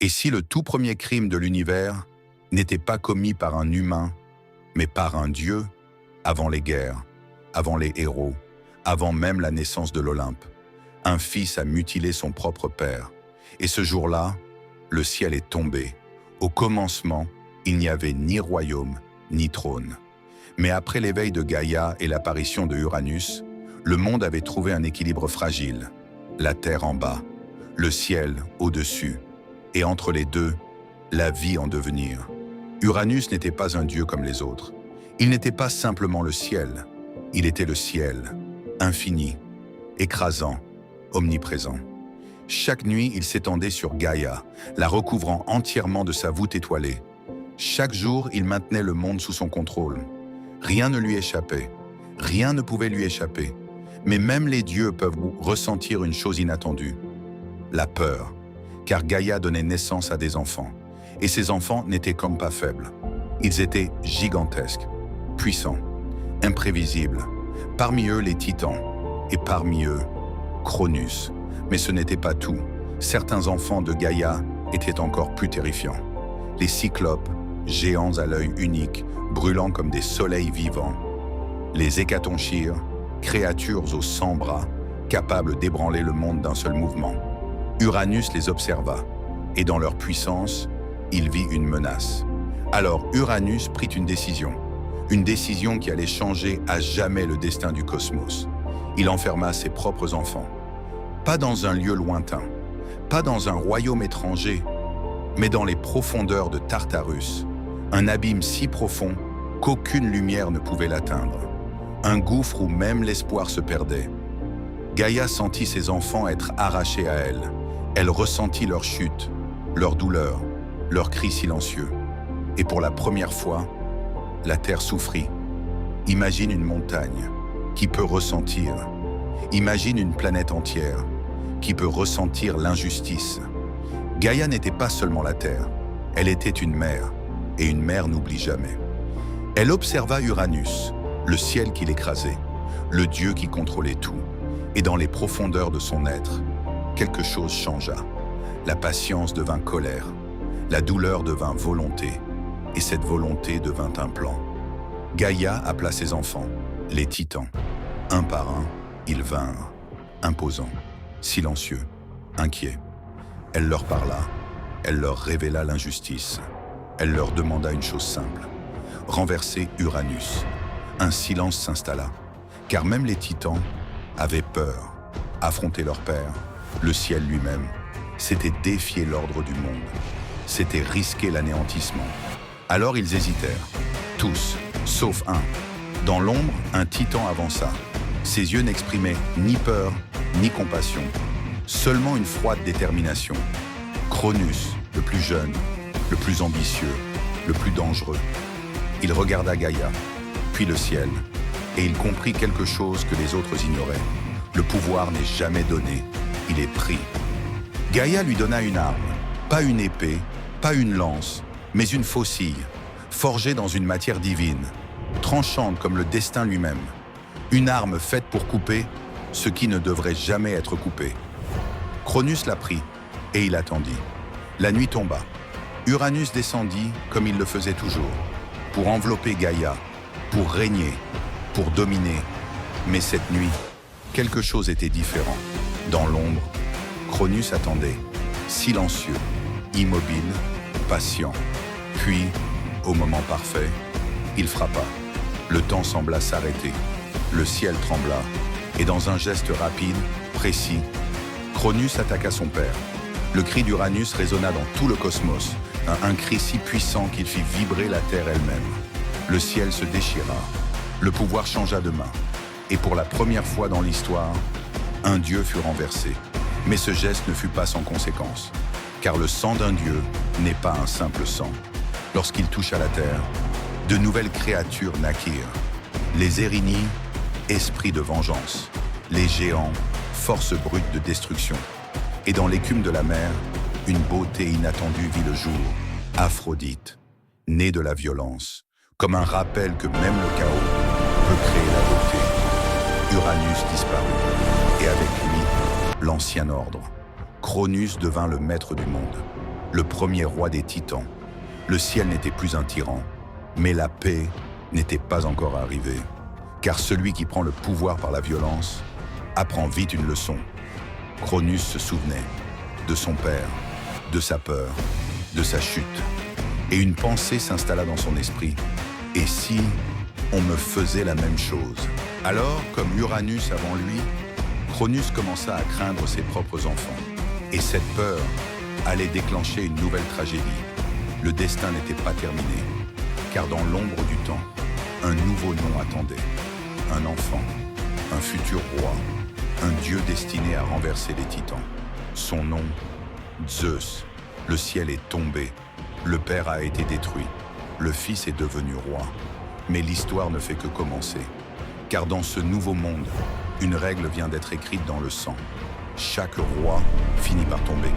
Et si le tout premier crime de l'univers n'était pas commis par un humain, mais par un dieu, avant les guerres, avant les héros, avant même la naissance de l'Olympe, un fils a mutilé son propre père. Et ce jour-là, le ciel est tombé. Au commencement, il n'y avait ni royaume, ni trône. Mais après l'éveil de Gaïa et l'apparition de Uranus, le monde avait trouvé un équilibre fragile. La terre en bas, le ciel au-dessus, et entre les deux, la vie en devenir. Uranus n'était pas un dieu comme les autres. Il n'était pas simplement le ciel, il était le ciel, infini, écrasant, omniprésent. Chaque nuit, il s'étendait sur Gaïa, la recouvrant entièrement de sa voûte étoilée. Chaque jour, il maintenait le monde sous son contrôle. Rien ne lui échappait, rien ne pouvait lui échapper. Mais même les dieux peuvent ressentir une chose inattendue, la peur, car Gaïa donnait naissance à des enfants. Et ces enfants n'étaient comme pas faibles. Ils étaient gigantesques, puissants, imprévisibles. Parmi eux, les titans, et parmi eux, Cronus. Mais ce n'était pas tout. Certains enfants de Gaïa étaient encore plus terrifiants. Les cyclopes, géants à l'œil unique, brûlant comme des soleils vivants. Les hécatonchires, créatures aux 100 bras, capables d'ébranler le monde d'un seul mouvement. Uranus les observa, et dans leur puissance, il vit une menace. Alors Uranus prit une décision qui allait changer à jamais le destin du cosmos. Il enferma ses propres enfants, pas dans un lieu lointain, pas dans un royaume étranger, mais dans les profondeurs de Tartarus, un abîme si profond qu'aucune lumière ne pouvait l'atteindre, un gouffre où même l'espoir se perdait. Gaïa sentit ses enfants être arrachés à elle. Elle ressentit leur chute, leur douleur, leurs cris silencieux. Et pour la première fois, la terre souffrit. Imagine une montagne qui peut ressentir. Imagine une planète entière qui peut ressentir l'injustice. Gaïa n'était pas seulement la terre, elle était une mère, et une mère n'oublie jamais. Elle observa Uranus, le ciel qui l'écrasait, le dieu qui contrôlait tout. Et dans les profondeurs de son être, quelque chose changea. La patience devint colère, la douleur devint volonté, et cette volonté devint un plan. Gaïa appela ses enfants, les titans. Un par un, ils vinrent, imposants, silencieux, inquiets. Elle leur parla, elle leur révéla l'injustice. Elle leur demanda une chose simple, renverser Uranus. Un silence s'installa, car même les titans avaient peur. Affronter leur père, le ciel lui-même, c'était défier l'ordre du monde. C'était risquer l'anéantissement. Alors ils hésitèrent, tous, sauf un. Dans l'ombre, un titan avança. Ses yeux n'exprimaient ni peur, ni compassion, seulement une froide détermination. Cronus, le plus jeune, le plus ambitieux, le plus dangereux. Il regarda Gaïa, puis le ciel, et il comprit quelque chose que les autres ignoraient. Le pouvoir n'est jamais donné, il est pris. Gaïa lui donna une arme, pas une épée, pas une lance, mais une faucille, forgée dans une matière divine, tranchante comme le destin lui-même. Une arme faite pour couper ce qui ne devrait jamais être coupé. Cronus la prit, et il attendit. La nuit tomba. Uranus descendit comme il le faisait toujours, pour envelopper Gaïa, pour régner, pour dominer. Mais cette nuit, quelque chose était différent. Dans l'ombre, Cronus attendait, silencieux, immobile, patient. Puis, au moment parfait, il frappa. Le temps sembla s'arrêter. Le ciel trembla, et dans un geste rapide, précis, Cronus attaqua son père. Le cri d'Uranus résonna dans tout le cosmos, un cri si puissant qu'il fit vibrer la terre elle-même. Le ciel se déchira, le pouvoir changea de main, et pour la première fois dans l'histoire, un dieu fut renversé. Mais ce geste ne fut pas sans conséquence, car le sang d'un dieu n'est pas un simple sang. Lorsqu'il toucha la terre, de nouvelles créatures naquirent. Les Érini, esprits de vengeance, les géants, forces brutes de destruction. Et dans l'écume de la mer, une beauté inattendue vit le jour, Aphrodite, née de la violence, comme un rappel que même le chaos peut créer la beauté. Uranus disparut, et avec lui, l'ancien ordre. Cronus devint le maître du monde. le premier roi des Titans. Le ciel n'était plus un tyran, mais la paix n'était pas encore arrivée. Car celui qui prend le pouvoir par la violence apprend vite une leçon. Cronus se souvenait de son père, de sa peur, de sa chute. Et une pensée s'installa dans son esprit. Et si on me faisait la même chose? Alors, comme Uranus avant lui, Cronus commença à craindre ses propres enfants. Et cette peur allait déclencher une nouvelle tragédie. Le destin n'était pas terminé, car dans l'ombre du temps, un nouveau nom attendait. Un enfant, un futur roi, un dieu destiné à renverser les titans. Son nom, Zeus. Le ciel est tombé, le père a été détruit, le fils est devenu roi. Mais l'histoire ne fait que commencer. Car dans ce nouveau monde, une règle vient d'être écrite dans le sang. Chaque roi finit par tomber.